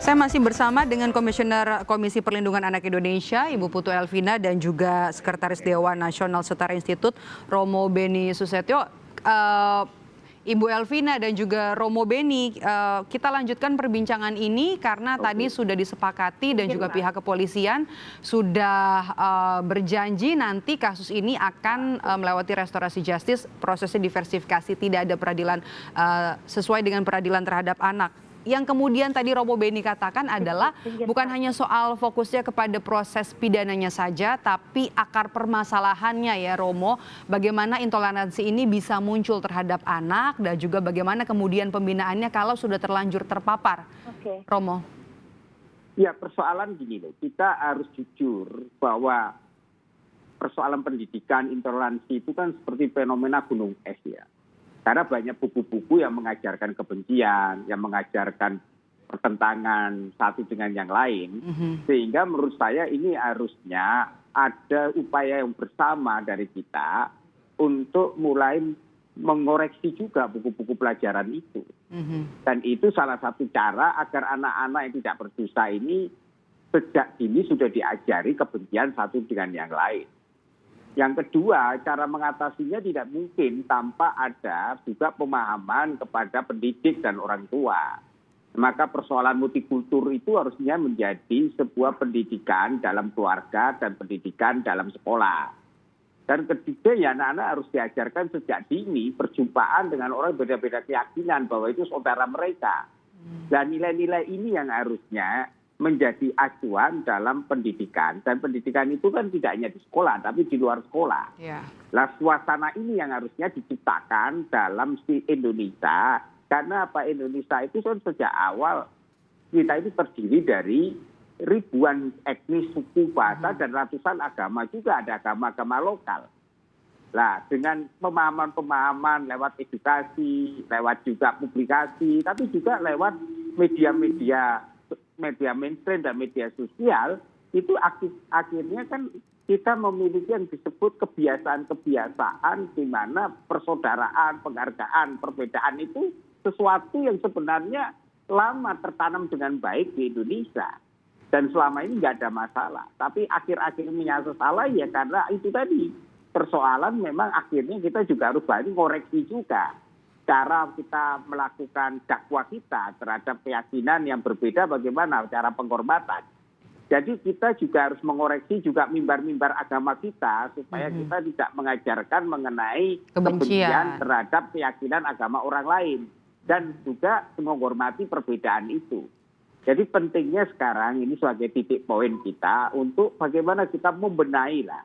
Saya masih bersama dengan Komisioner Komisi Perlindungan Anak Indonesia, Ibu Putu Elvina, dan juga Sekretaris Dewan Nasional Setara Institut, Romo Beni Susetio. Ibu Elvina dan juga Romo Beni, kita lanjutkan perbincangan ini karena tadi sudah disepakati dan juga pihak kepolisian sudah berjanji nanti kasus ini akan melewati restorasi justice, prosesnya diversifikasi, tidak ada peradilan sesuai dengan peradilan terhadap anak. Yang kemudian tadi Romo Beni katakan adalah bukan hanya soal fokusnya kepada proses pidananya saja, tapi akar permasalahannya ya Romo, bagaimana intoleransi ini bisa muncul terhadap anak dan juga bagaimana kemudian pembinaannya kalau sudah terlanjur terpapar. Oke. Romo. Ya, persoalan gini loh, kita harus jujur bahwa persoalan pendidikan intoleransi itu kan seperti fenomena gunung es ya. Karena banyak buku-buku yang mengajarkan kebencian, yang mengajarkan pertentangan satu dengan yang lain. Sehingga menurut saya ini harusnya ada upaya yang bersama dari kita untuk mulai mengoreksi juga buku-buku pelajaran itu. Dan itu salah satu cara agar anak-anak yang tidak berdosa ini sejak dini sudah diajari kebencian satu dengan yang lain. Yang kedua, cara mengatasinya tidak mungkin tanpa ada juga pemahaman kepada pendidik dan orang tua. Maka persoalan multikultur itu harusnya menjadi sebuah pendidikan dalam keluarga dan pendidikan dalam sekolah. Dan ketiga, ya anak-anak harus diajarkan sejak dini perjumpaan dengan orang berbeda-beda keyakinan bahwa itu saudara mereka. Dan nilai-nilai ini yang harusnya menjadi acuan dalam pendidikan. Dan pendidikan itu kan tidak hanya di sekolah, tapi di luar sekolah. Nah, suasana ini yang harusnya diciptakan dalam Indonesia. Karena apa, Indonesia itu kan sejak awal kita itu terdiri dari ribuan etnis, suku, bahasa, dan ratusan agama juga. Ada agama-agama lokal. Nah, dengan pemahaman-pemahaman lewat edukasi, lewat juga publikasi, tapi juga lewat media-media mainstream dan media sosial, itu akhirnya kan kita memiliki yang disebut kebiasaan-kebiasaan di mana persaudaraan, penghargaan, perbedaan itu sesuatu yang sebenarnya lama tertanam dengan baik di Indonesia. Dan selama ini nggak ada masalah. Tapi akhir-akhir ini salah ya karena itu tadi. Persoalan memang akhirnya kita juga harus banyak koreksi juga. Cara kita melakukan dakwah kita terhadap keyakinan yang berbeda bagaimana cara penghormatan. Jadi kita juga harus mengoreksi juga mimbar-mimbar agama kita supaya kita tidak mengajarkan mengenai kebencian terhadap keyakinan agama orang lain. Dan juga menghormati perbedaan itu. Jadi pentingnya sekarang ini sebagai titik poin kita untuk bagaimana kita membenahi lah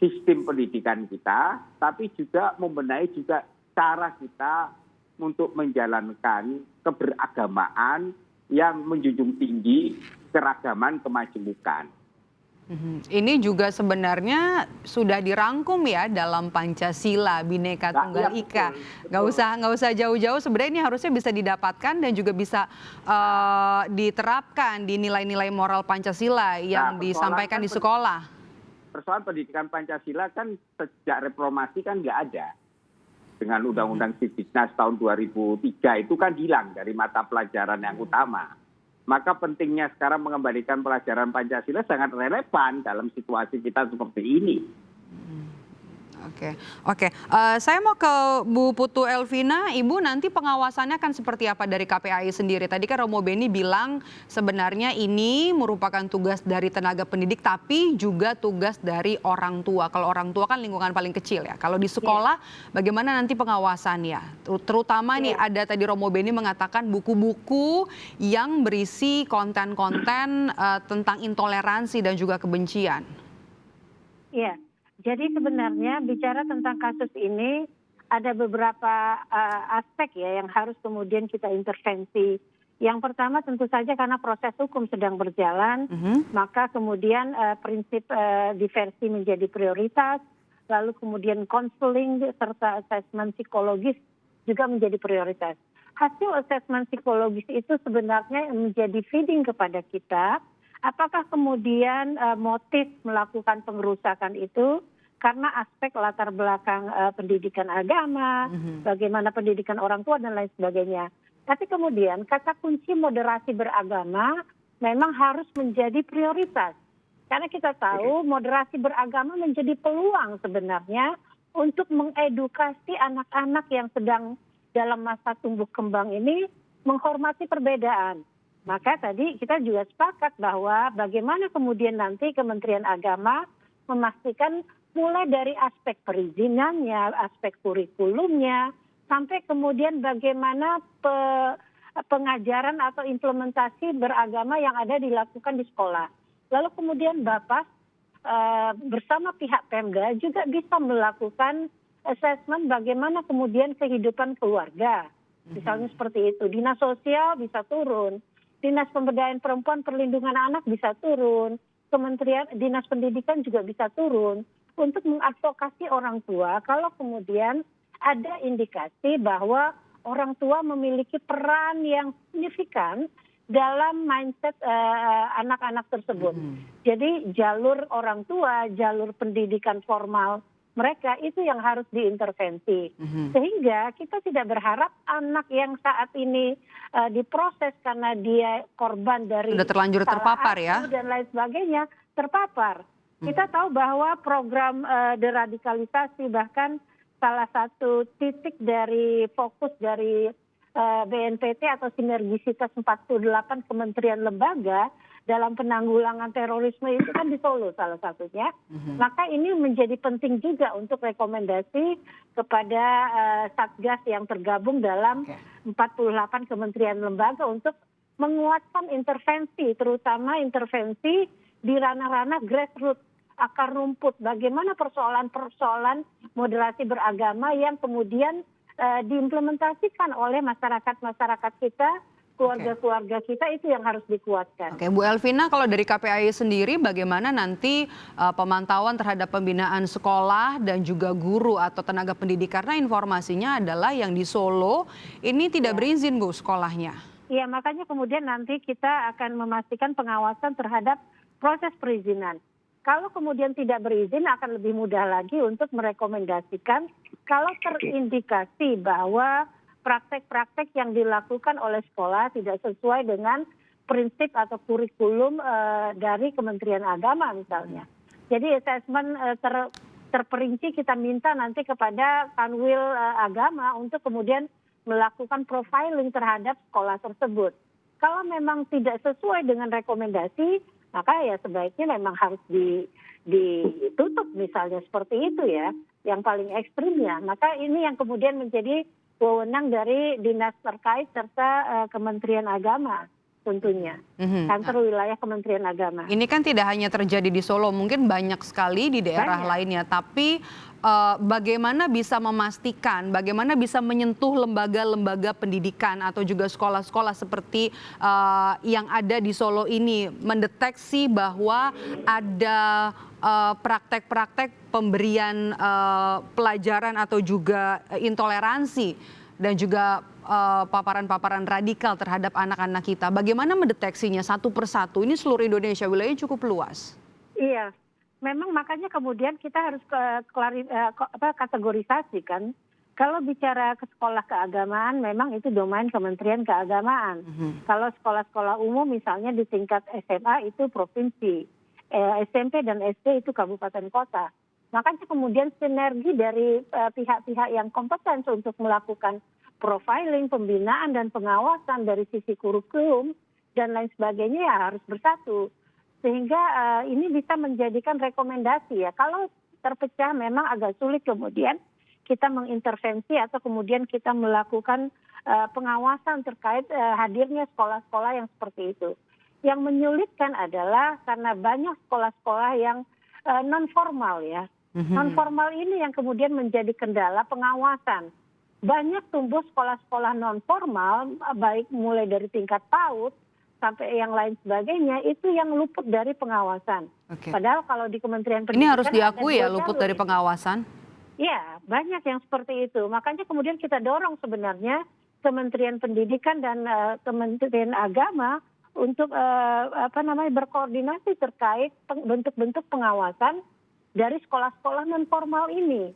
sistem pendidikan kita, tapi juga membenahi juga cara kita untuk menjalankan keberagamaan yang menjunjung tinggi keragaman kemajemukan. Ini juga sebenarnya sudah dirangkum ya dalam Pancasila Bhinneka Tunggal Ika. Nggak usah jauh-jauh, sebenarnya ini harusnya bisa didapatkan dan juga bisa diterapkan di nilai-nilai moral Pancasila yang disampaikan di sekolah. Persoalan pendidikan Pancasila kan sejak reformasi kan nggak ada. Dengan Undang-Undang Sidiknas tahun 2003 itu kan hilang dari mata pelajaran yang utama. Maka pentingnya sekarang mengembalikan pelajaran Pancasila sangat relevan dalam situasi kita seperti ini. Oke. Saya mau ke Bu Putu Elvina. Ibu, nanti pengawasannya akan seperti apa dari KPAI sendiri? Tadi kan Romo Beni bilang sebenarnya ini merupakan tugas dari tenaga pendidik, tapi juga tugas dari orang tua. Kalau orang tua kan lingkungan paling kecil ya. Kalau di sekolah, bagaimana nanti pengawasannya? Terutama nih ada tadi Romo Beni mengatakan buku-buku yang berisi konten-konten tentang intoleransi dan juga kebencian. Iya. Jadi sebenarnya bicara tentang kasus ini ada beberapa aspek ya yang harus kemudian kita intervensi. Yang pertama tentu saja karena proses hukum sedang berjalan, maka kemudian prinsip diversi menjadi prioritas, lalu kemudian konseling serta asesmen psikologis juga menjadi prioritas. Hasil asesmen psikologis itu sebenarnya menjadi feeding kepada kita, apakah kemudian motif melakukan pengerusakan itu karena aspek latar belakang pendidikan agama, bagaimana pendidikan orang tua dan lain sebagainya. Tapi kemudian kata kunci moderasi beragama memang harus menjadi prioritas. Karena kita tahu moderasi beragama menjadi peluang sebenarnya untuk mengedukasi anak-anak yang sedang dalam masa tumbuh kembang ini menghormati perbedaan. Maka tadi kita juga sepakat bahwa bagaimana kemudian nanti Kementerian Agama memastikan mulai dari aspek perizinannya, aspek kurikulumnya, sampai kemudian bagaimana pengajaran atau implementasi beragama yang ada dilakukan di sekolah. Lalu kemudian Bapak bersama pihak Pemda juga bisa melakukan assessment bagaimana kemudian kehidupan keluarga. Misalnya seperti itu, dinas sosial bisa turun, dinas pemberdayaan perempuan perlindungan anak bisa turun, kementerian dinas pendidikan juga bisa turun untuk mengadvokasi orang tua kalau kemudian ada indikasi bahwa orang tua memiliki peran yang signifikan dalam mindset anak-anak tersebut. Jadi jalur orang tua, jalur pendidikan formal mereka itu yang harus diintervensi. Sehingga kita tidak berharap anak yang saat ini diproses karena dia korban dari Sudah terlanjur terpapar ya? dan lain sebagainya terpapar. Kita tahu bahwa program deradikalisasi bahkan salah satu titik dari fokus dari BNPT atau sinergisitas 48 kementerian lembaga dalam penanggulangan terorisme itu kan di Solo salah satunya. Maka ini menjadi penting juga untuk rekomendasi kepada Satgas yang tergabung dalam 48 kementerian lembaga untuk menguatkan intervensi, terutama intervensi di ranah-ranah grassroots, akar rumput. Bagaimana persoalan-persoalan moderasi beragama yang kemudian diimplementasikan oleh masyarakat-masyarakat kita, keluarga-keluarga kita, itu yang harus dikuatkan. Oke, Bu Elvina, kalau dari KPAI sendiri bagaimana nanti pemantauan terhadap pembinaan sekolah dan juga guru atau tenaga pendidik? Karena informasinya adalah yang di Solo ini tidak berizin, Bu, sekolahnya. Iya, makanya kemudian nanti kita akan memastikan pengawasan terhadap proses perizinan. Kalau kemudian tidak berizin akan lebih mudah lagi untuk merekomendasikan kalau terindikasi bahwa praktek-praktek yang dilakukan oleh sekolah tidak sesuai dengan prinsip atau kurikulum dari Kementerian Agama misalnya. Jadi assessment terperinci kita minta nanti kepada Kanwil Agama untuk kemudian melakukan profiling terhadap sekolah tersebut. Kalau memang tidak sesuai dengan rekomendasi, maka ya sebaiknya memang harus ditutup misalnya seperti itu ya, yang paling ekstrimnya. Maka ini yang kemudian menjadi wewenang dari dinas terkait serta Kementerian Agama tentunya, kantor wilayah Kementerian Agama. Ini kan tidak hanya terjadi di Solo, mungkin banyak sekali di daerah lainnya. Tapi bagaimana bisa memastikan, bagaimana bisa menyentuh lembaga-lembaga pendidikan atau juga sekolah-sekolah seperti yang ada di Solo ini, mendeteksi bahwa ada praktek-praktek pemberian pelajaran atau juga intoleransi dan juga paparan-paparan radikal terhadap anak-anak kita. Bagaimana mendeteksinya satu persatu? Ini seluruh Indonesia, wilayahnya cukup luas. Iya, memang makanya kemudian kita harus kategorisasi kan. Kalau bicara ke sekolah keagamaan, memang itu domain Kementerian Keagamaan. Kalau sekolah-sekolah umum misalnya di tingkat SMA itu provinsi, SMP dan SD itu kabupaten kota. Makanya kemudian sinergi dari pihak-pihak yang kompeten untuk melakukan profiling, pembinaan dan pengawasan dari sisi kurikulum dan lain sebagainya ya harus bersatu. Sehingga ini bisa menjadikan rekomendasi ya. Kalau terpecah memang agak sulit kemudian kita mengintervensi atau kemudian kita melakukan pengawasan terkait hadirnya sekolah-sekolah yang seperti itu. Yang menyulitkan adalah karena banyak sekolah-sekolah yang non formal ya. Non formal ini yang kemudian menjadi kendala pengawasan. Banyak tumbuh sekolah-sekolah non formal, baik mulai dari tingkat PAUD sampai yang lain sebagainya, itu yang luput dari pengawasan. Padahal kalau di Kementerian Pendidikan ini harus diakui ya luput dari pengawasan. Ya, banyak yang seperti itu. Makanya kemudian kita dorong sebenarnya Kementerian Pendidikan dan Kementerian Agama untuk berkoordinasi terkait bentuk-bentuk pengawasan dari sekolah-sekolah non formal ini.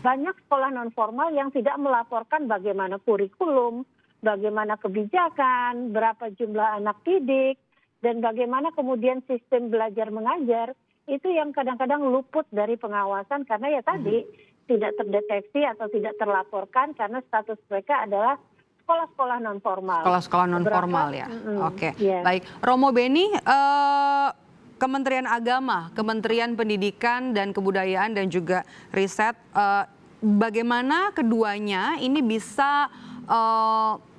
Banyak sekolah non formal yang tidak melaporkan bagaimana kurikulum, bagaimana kebijakan, berapa jumlah anak didik, dan bagaimana kemudian sistem belajar mengajar, itu yang kadang-kadang luput dari pengawasan karena ya tadi tidak terdeteksi atau tidak terlaporkan karena status mereka adalah sekolah-sekolah non formal. Sekolah-sekolah non formal ya. Oke. Baik, Romo Beni, Kementerian Agama, Kementerian Pendidikan dan Kebudayaan dan juga Riset, bagaimana keduanya ini bisa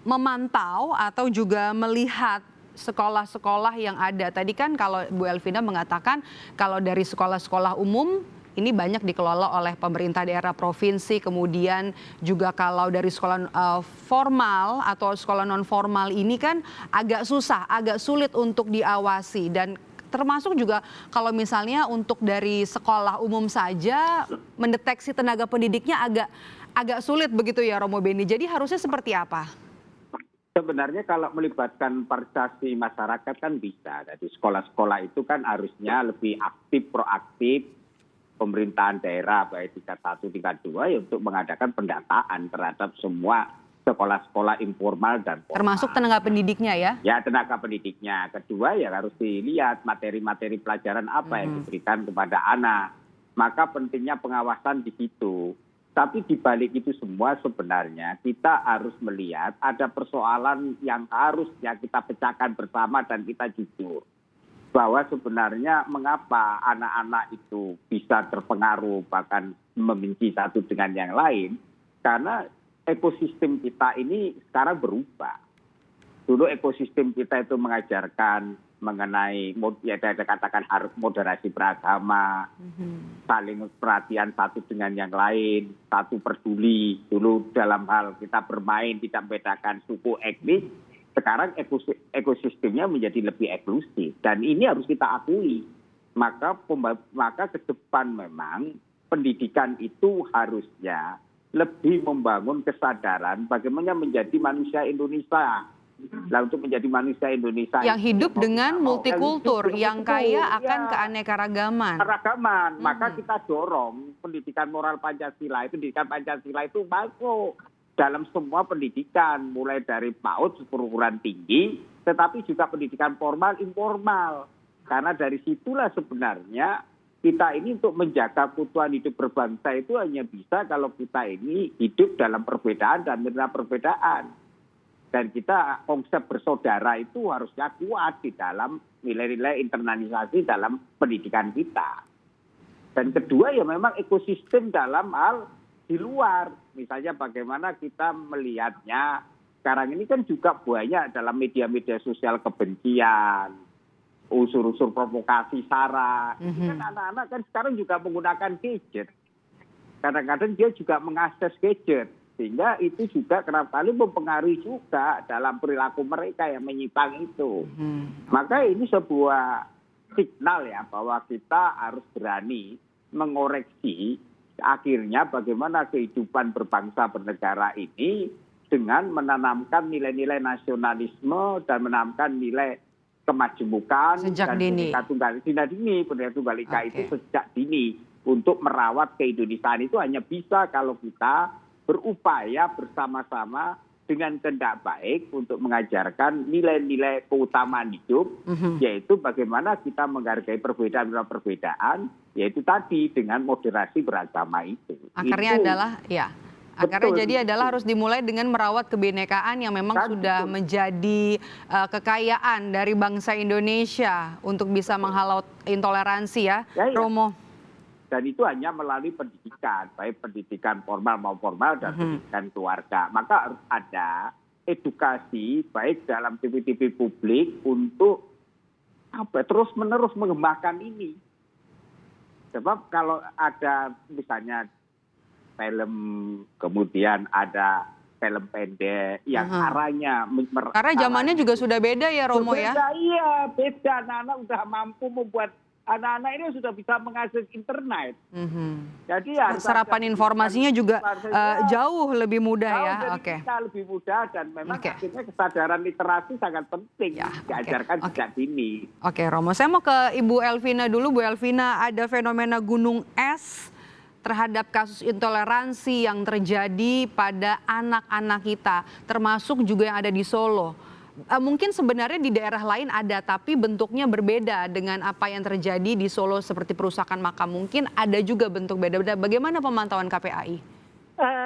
memantau atau juga melihat sekolah-sekolah yang ada. Tadi kan kalau Bu Elvina mengatakan kalau dari sekolah-sekolah umum ini banyak dikelola oleh pemerintah daerah provinsi, kemudian juga kalau dari sekolah formal atau sekolah non formal ini kan agak susah, agak sulit untuk diawasi, dan termasuk juga kalau misalnya untuk dari sekolah umum saja mendeteksi tenaga pendidiknya agak sulit begitu ya Romo Beni. Jadi harusnya seperti apa? Sebenarnya kalau melibatkan partisipasi masyarakat kan bisa. Jadi sekolah-sekolah itu kan harusnya lebih aktif, proaktif, pemerintahan daerah baik tingkat 1, tingkat 2 ya untuk mengadakan pendataan terhadap semua sekolah-sekolah informal dan formal. Termasuk tenaga pendidiknya ya? Ya, tenaga pendidiknya. Kedua ya harus dilihat materi-materi pelajaran apa yang diberikan kepada anak. Maka pentingnya pengawasan di situ. Tapi di balik itu semua sebenarnya kita harus melihat ada persoalan yang harusnya kita pecahkan bersama dan kita jujur. Bahwa sebenarnya mengapa anak-anak itu bisa terpengaruh bahkan membenci satu dengan yang lain. Karena ekosistem kita ini sekarang berubah. Dulu ekosistem kita itu mengajarkan mengenai, ya ada katakan harus moderasi beragama, saling perhatian satu dengan yang lain, satu peduli. Dulu dalam hal kita bermain tidak membedakan suku etnis, sekarang ekosistemnya menjadi lebih eksklusif. Dan ini harus kita akui. Maka ke depan memang pendidikan itu harusnya lebih membangun kesadaran bagaimana menjadi manusia Indonesia. Nah, untuk menjadi manusia Indonesia yang hidup dengan multikultur, yang kaya akan keanekaragaman. Maka kita dorong pendidikan moral Pancasila, pendidikan Pancasila itu masuk dalam semua pendidikan, mulai dari PAUD perguruan tinggi, tetapi juga pendidikan formal, informal. Karena dari situlah sebenarnya kita ini untuk menjaga keutuhan hidup berbangsa itu hanya bisa kalau kita ini hidup dalam perbedaan dan menerima perbedaan. Dan kita konsep bersaudara itu harusnya kuat di dalam nilai-nilai internalisasi dalam pendidikan kita. Dan kedua ya memang ekosistem dalam hal di luar. Misalnya bagaimana kita melihatnya sekarang ini kan juga banyak dalam media-media sosial kebencian, unsur-unsur provokasi, sara. Ini kan anak-anak kan sekarang juga menggunakan gadget. Kadang-kadang dia juga mengakses gadget. Sehingga itu juga kerap kali mempengaruhi juga dalam perilaku mereka yang menyimpang itu. Maka ini sebuah signal ya bahwa kita harus berani mengoreksi akhirnya bagaimana kehidupan berbangsa bernegara ini dengan menanamkan nilai-nilai nasionalisme dan menanamkan nilai kemajemukan sejak dan dini. Pendidikan Tunggal Ika itu sejak dini untuk merawat keindonesiaan itu hanya bisa kalau kita berupaya bersama-sama dengan kehendak baik untuk mengajarkan nilai-nilai keutamaan hidup, yaitu bagaimana kita menghargai perbedaan-perbedaan, yaitu tadi dengan moderasi beragama itu. Akarnya jadi adalah harus dimulai dengan merawat kebinekaan yang memang sudah menjadi kekayaan dari bangsa Indonesia untuk bisa menghalau intoleransi ya. Romo. Dan itu hanya melalui pendidikan, baik pendidikan formal maupun formal dan pendidikan keluarga. Maka harus ada edukasi baik dalam TV-TV publik untuk terus-menerus mengembangkan ini. Sebab kalau ada misalnya film, kemudian ada film pendek yang arahnya karena zamannya juga sudah beda ya Romo ya. Iya, beda. Anak-anak sudah mampu membuat, anak-anak ini sudah bisa mengakses internet. Jadi serapan informasinya juga jauh lebih mudah ya. Lebih mudah dan memang akhirnya kesadaran literasi sangat penting diajarkan sejak dini. Oke Romo, saya mau ke Ibu Elvina dulu. Bu Elvina, ada fenomena gunung es terhadap kasus intoleransi yang terjadi pada anak-anak kita, termasuk juga yang ada di Solo. Mungkin sebenarnya di daerah lain ada, tapi bentuknya berbeda dengan apa yang terjadi di Solo seperti perusakan makam. Mungkin ada juga bentuk beda-beda. Bagaimana pemantauan KPAI?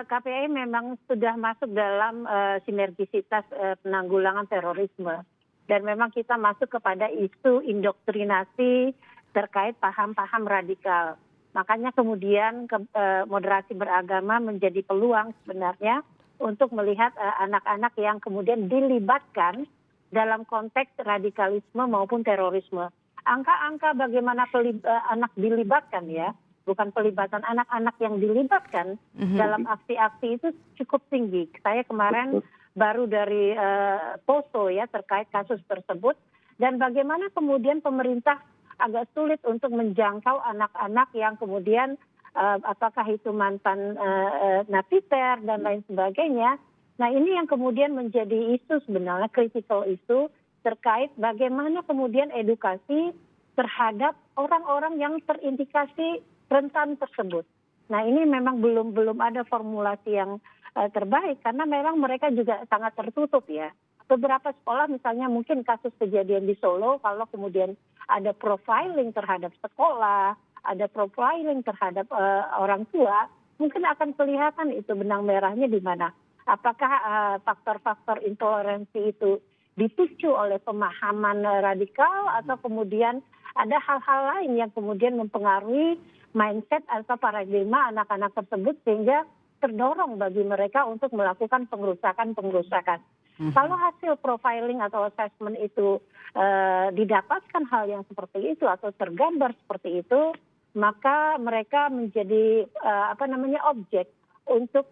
KPAI memang sudah masuk dalam sinergisitas penanggulangan terorisme. Dan memang kita masuk kepada isu indoktrinasi terkait paham-paham radikal. Makanya kemudian moderasi beragama menjadi peluang sebenarnya untuk melihat anak-anak yang kemudian dilibatkan dalam konteks radikalisme maupun terorisme. Angka-angka bagaimana anak dilibatkan ya, bukan pelibatan anak-anak yang dilibatkan dalam aksi-aksi itu cukup tinggi. Saya kemarin baru dari Poso ya terkait kasus tersebut, dan bagaimana kemudian pemerintah agak sulit untuk menjangkau anak-anak yang kemudian apakah itu mantan napiter dan lain sebagainya. Nah ini yang kemudian menjadi isu sebenarnya, critical isu terkait bagaimana kemudian edukasi terhadap orang-orang yang terindikasi rentan tersebut. Nah ini memang belum ada formulasi yang terbaik karena memang mereka juga sangat tertutup ya. Beberapa sekolah misalnya mungkin kasus kejadian di Solo, kalau kemudian ada profiling terhadap sekolah, ada profiling terhadap orang tua, mungkin akan kelihatan itu benang merahnya di mana. Apakah faktor-faktor intoleransi itu dipicu oleh pemahaman radikal atau kemudian ada hal-hal lain yang kemudian mempengaruhi mindset atau paradigma anak-anak tersebut sehingga terdorong bagi mereka untuk melakukan pengerusakan. Kalau hasil profiling atau assessment itu didapatkan hal yang seperti itu atau tergambar seperti itu, maka mereka menjadi objek untuk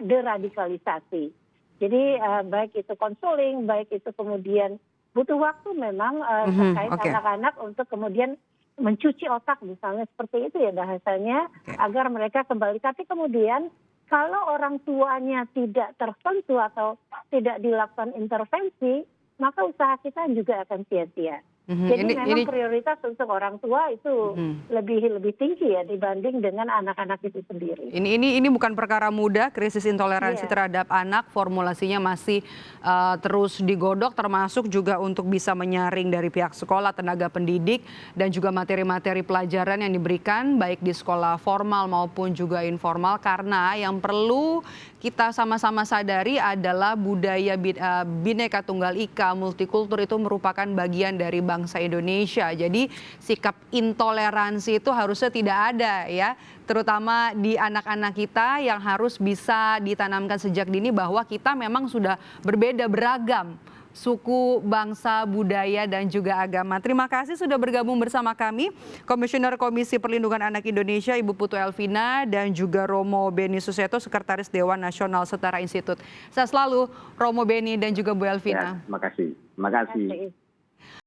deradikalisasi. Jadi baik itu konseling, baik itu kemudian butuh waktu memang terkait anak-anak untuk kemudian mencuci otak misalnya seperti itu ya bahasanya, agar mereka kembali. Tapi kemudian kalau orang tuanya tidak tersentuh atau tidak dilakukan intervensi, maka usaha kita juga akan sia-sia. Jadi memang prioritas untuk orang tua itu lebih tinggi ya dibanding dengan anak-anak itu sendiri. Ini bukan perkara mudah, krisis intoleransi terhadap anak, formulasinya masih terus digodok, termasuk juga untuk bisa menyaring dari pihak sekolah, tenaga pendidik, dan juga materi-materi pelajaran yang diberikan baik di sekolah formal maupun juga informal, karena yang perlu kita sama-sama sadari adalah budaya Bhinneka Tunggal Ika, multikultur itu merupakan bagian dari bangsa Indonesia. Jadi sikap intoleransi itu harusnya tidak ada ya, terutama di anak-anak kita yang harus bisa ditanamkan sejak dini bahwa kita memang sudah berbeda beragam suku, bangsa, budaya, dan juga agama. Terima kasih sudah bergabung bersama kami, Komisioner Komisi Perlindungan Anak Indonesia, Ibu Putu Elvina, dan juga Romo Beni Suseto, Sekretaris Dewan Nasional Setara Institut. Saya selalu Romo Beni dan juga Bu Elvina. Ya, terima kasih.